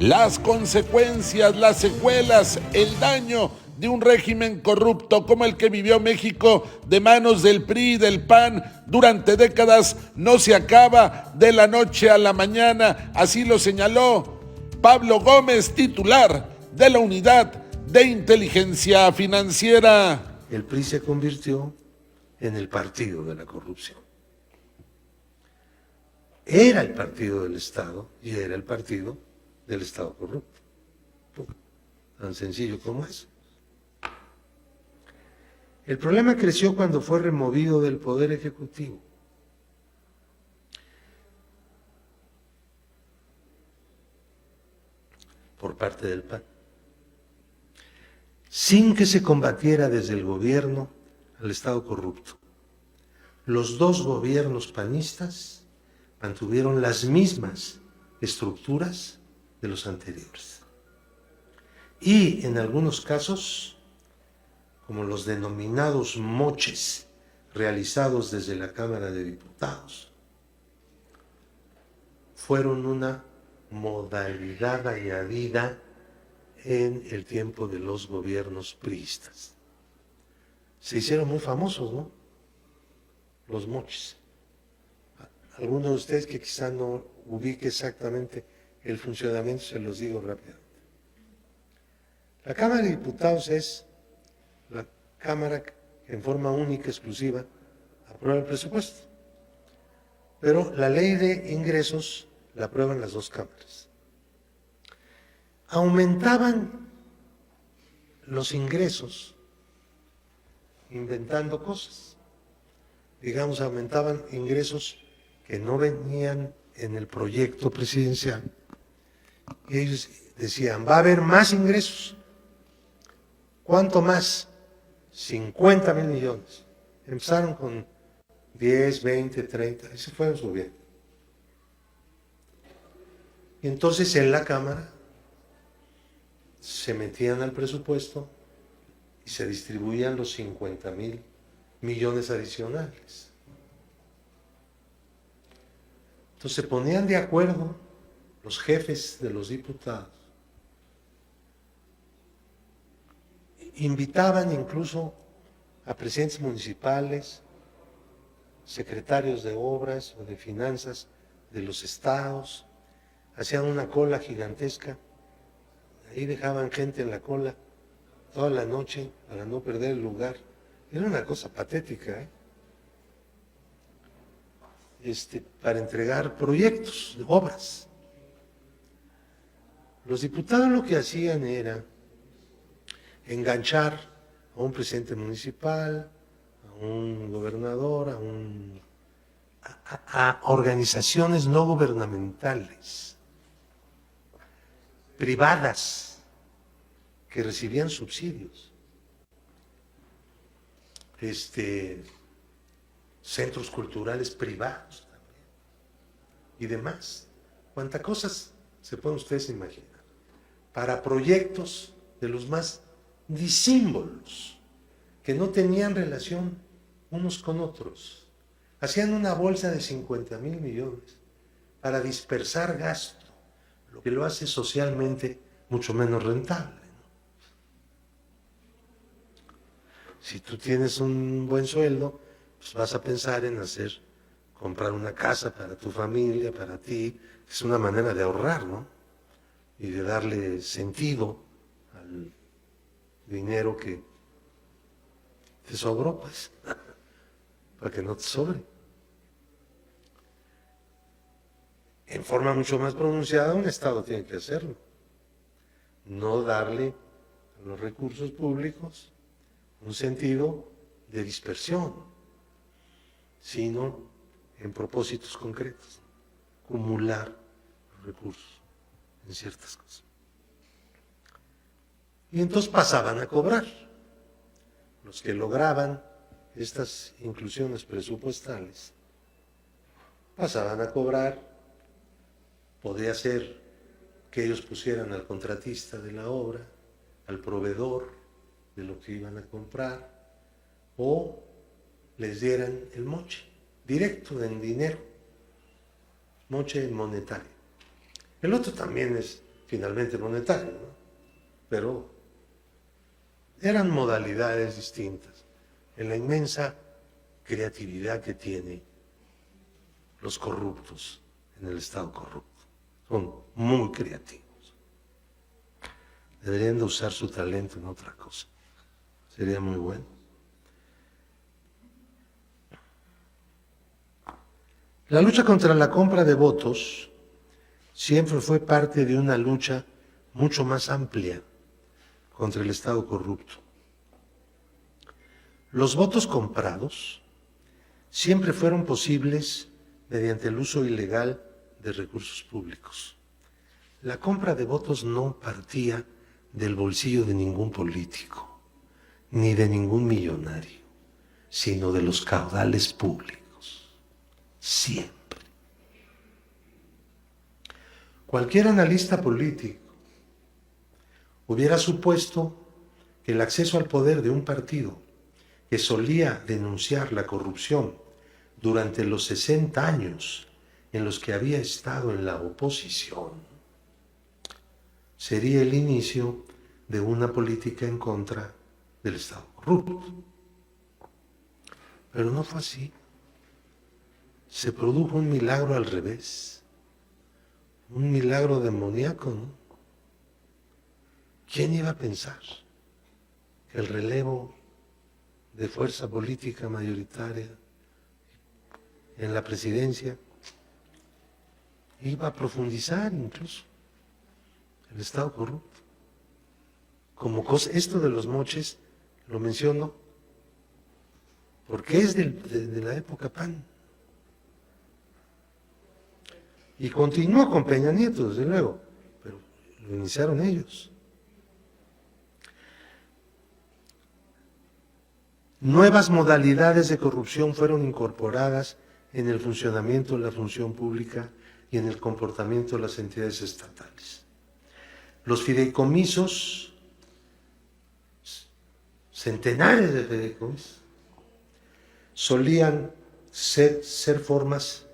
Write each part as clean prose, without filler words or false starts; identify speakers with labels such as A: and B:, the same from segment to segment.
A: las consecuencias, las secuelas, el daño de un régimen corrupto como el que vivió México de manos del PRI y del PAN durante décadas no se acaba de la noche a la mañana, así lo señaló Pablo Gómez, titular de la Unidad de Inteligencia Financiera.
B: El PRI se convirtió en el partido de la corrupción. Era el partido del Estado y era el partido del Estado corrupto. Tan sencillo como eso. El problema creció cuando fue removido del Poder Ejecutivo. Por parte del PAN. Sin que se combatiera desde el gobierno al Estado corrupto. Los dos gobiernos panistas mantuvieron las mismas estructuras de los anteriores. Y en algunos casos, como los denominados moches realizados desde la Cámara de Diputados, fueron una modalidad añadida en el tiempo de los gobiernos priistas. Se hicieron muy famosos, ¿no? Los moches. Algunos de ustedes que quizá no ubique exactamente el funcionamiento, se los digo rápidamente. La Cámara de Diputados es la Cámara que en forma única, exclusiva, aprueba el presupuesto. Pero la ley de ingresos la aprueban las dos cámaras. Aumentaban los ingresos inventando cosas. Digamos, aumentaban ingresos que no venían en el proyecto presidencial. Y ellos decían, va a haber más ingresos. ¿Cuánto más? 50,000 millones. Empezaron con 10, 20, 30, ese fue su gobierno. Y entonces en la Cámara se metían al presupuesto y se distribuían los 50,000 millones adicionales. Entonces se ponían de acuerdo los jefes de los diputados, invitaban incluso a presidentes municipales, secretarios de obras o de finanzas de los estados, hacían una cola gigantesca, ahí dejaban gente en la cola toda la noche para no perder el lugar. Era una cosa patética, para entregar proyectos, obras. Los diputados lo que hacían era enganchar a un presidente municipal, a un gobernador, a organizaciones no gubernamentales, privadas, que recibían subsidios, centros culturales privados también, y demás. Cuántas cosas se pueden ustedes imaginar, para proyectos de los más disímbolos, que no tenían relación unos con otros. Hacían una bolsa de 50,000 millones para dispersar gasto, lo que lo hace socialmente mucho menos rentable, ¿no? Si tú tienes un buen sueldo, pues vas a pensar en comprar una casa para tu familia, para ti. Es una manera de ahorrar, ¿no? Y de darle sentido al dinero que te sobró, pues, para que no te sobre. En forma mucho más pronunciada, un Estado tiene que hacerlo. No darle a los recursos públicos un sentido de dispersión, sino en propósitos concretos, acumular los recursos en ciertas cosas. Y entonces pasaban a cobrar. Los que lograban estas inclusiones presupuestales pasaban a cobrar. Podría ser que ellos pusieran al contratista de la obra, al proveedor de lo que iban a comprar, o les dieran el moche, directo en dinero, moche monetario. El otro también finalmente monetario, ¿no? Pero eran modalidades distintas en la inmensa creatividad que tienen los corruptos en el Estado corrupto. Son muy creativos. Deberían de usar su talento en otra cosa. Sería muy bueno. La lucha contra la compra de votos siempre fue parte de una lucha mucho más amplia contra el Estado corrupto. Los votos comprados siempre fueron posibles mediante el uso ilegal de recursos públicos. La compra de votos no partía del bolsillo de ningún político, ni de ningún millonario, sino de los caudales públicos. Siempre. Cualquier analista político hubiera supuesto que el acceso al poder de un partido que solía denunciar la corrupción durante los 60 años en los que había estado en la oposición sería el inicio de una política en contra del Estado corrupto. Pero no fue así. Se produjo un milagro al revés, un milagro demoníaco, ¿no? ¿Quién iba a pensar que el relevo de fuerza política mayoritaria en la presidencia iba a profundizar incluso el Estado corrupto? Como cosa, esto de los moches lo menciono porque es de la época PAN. Y continuó con Peña Nieto, desde luego, pero lo iniciaron ellos. Nuevas modalidades de corrupción fueron incorporadas en el funcionamiento de la función pública y en el comportamiento de las entidades estatales. Los fideicomisos, centenares de fideicomisos, solían ser formas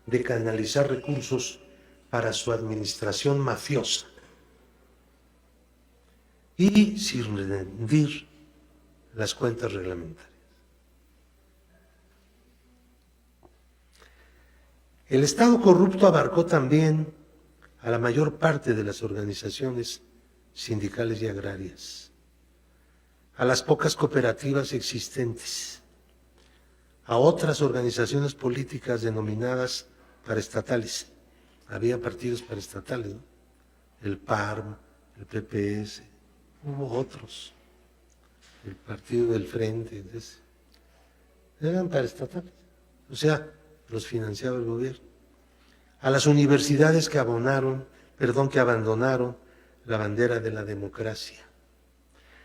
B: de canalizar recursos para su administración mafiosa y sin rendir las cuentas reglamentarias. El Estado corrupto abarcó también a la mayor parte de las organizaciones sindicales y agrarias, a las pocas cooperativas existentes, a otras organizaciones políticas denominadas paraestatales. Había partidos paraestatales, ¿no? El PARM, el PPS, hubo otros, el Partido del Frente, eran paraestatales, o sea, los financiaba el gobierno. A las universidades que abandonaron la bandera de la democracia,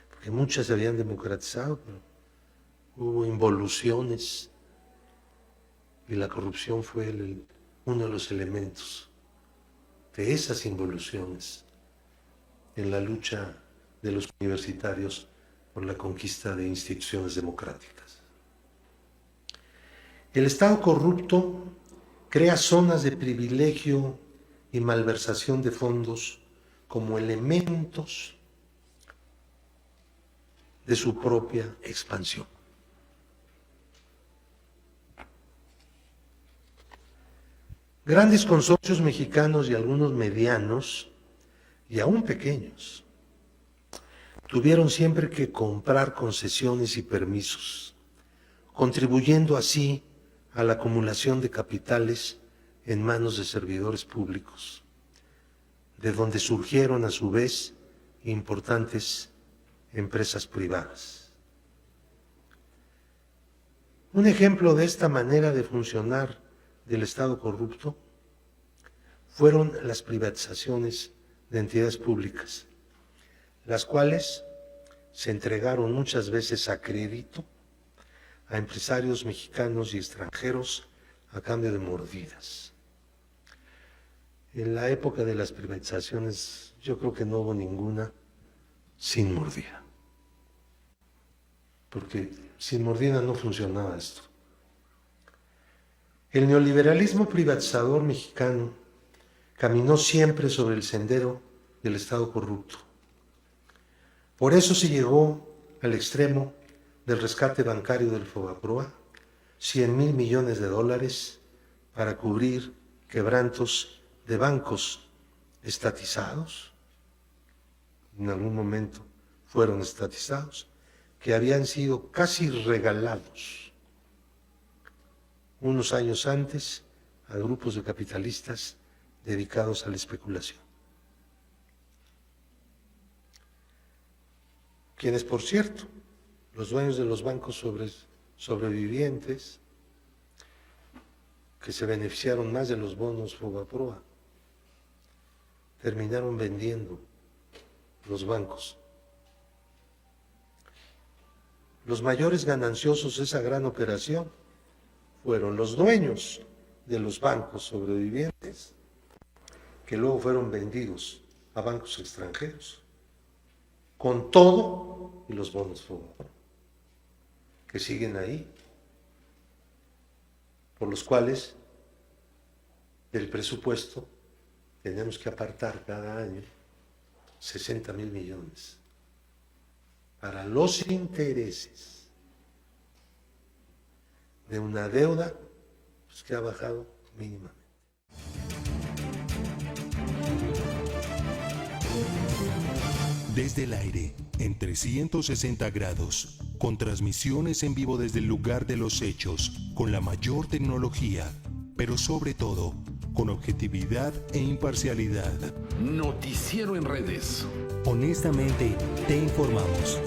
B: porque muchas se habían democratizado, pero hubo involuciones y la corrupción fue uno de los elementos de esas involuciones en la lucha de los universitarios por la conquista de instituciones democráticas. El Estado corrupto crea zonas de privilegio y malversación de fondos como elementos de su propia expansión. Grandes consorcios mexicanos y algunos medianos, y aún pequeños, tuvieron siempre que comprar concesiones y permisos, contribuyendo así a la acumulación de capitales en manos de servidores públicos, de donde surgieron a su vez importantes empresas privadas. Un ejemplo de esta manera de funcionar del Estado corrupto fueron las privatizaciones de entidades públicas, las cuales se entregaron muchas veces a crédito a empresarios mexicanos y extranjeros a cambio de mordidas. En la época de las privatizaciones yo creo que no hubo ninguna sin mordida, porque sin mordida no funcionaba esto. El neoliberalismo privatizador mexicano caminó siempre sobre el sendero del Estado corrupto. Por eso se llegó al extremo del rescate bancario del Fobaproa, 100,000 millones de dólares para cubrir quebrantos de bancos estatizados, en algún momento fueron estatizados, que habían sido casi regalados unos años antes a grupos de capitalistas dedicados a la especulación. Quienes, por cierto, los dueños de los bancos sobrevivientes, que se beneficiaron más de los bonos Fobaproa, terminaron vendiendo los bancos. Los mayores gananciosos de esa gran operación fueron los dueños de los bancos sobrevivientes, que luego fueron vendidos a bancos extranjeros, con todo y los bonos Fobaproa, que siguen ahí, por los cuales del presupuesto tenemos que apartar cada año 60,000 millones para los intereses de una deuda pues, que ha bajado mínimamente.
C: Desde el aire, en 360 grados, con transmisiones en vivo desde el lugar de los hechos, con la mayor tecnología, pero sobre todo, con objetividad e imparcialidad.
D: Noticiero en redes.
C: Honestamente, te informamos.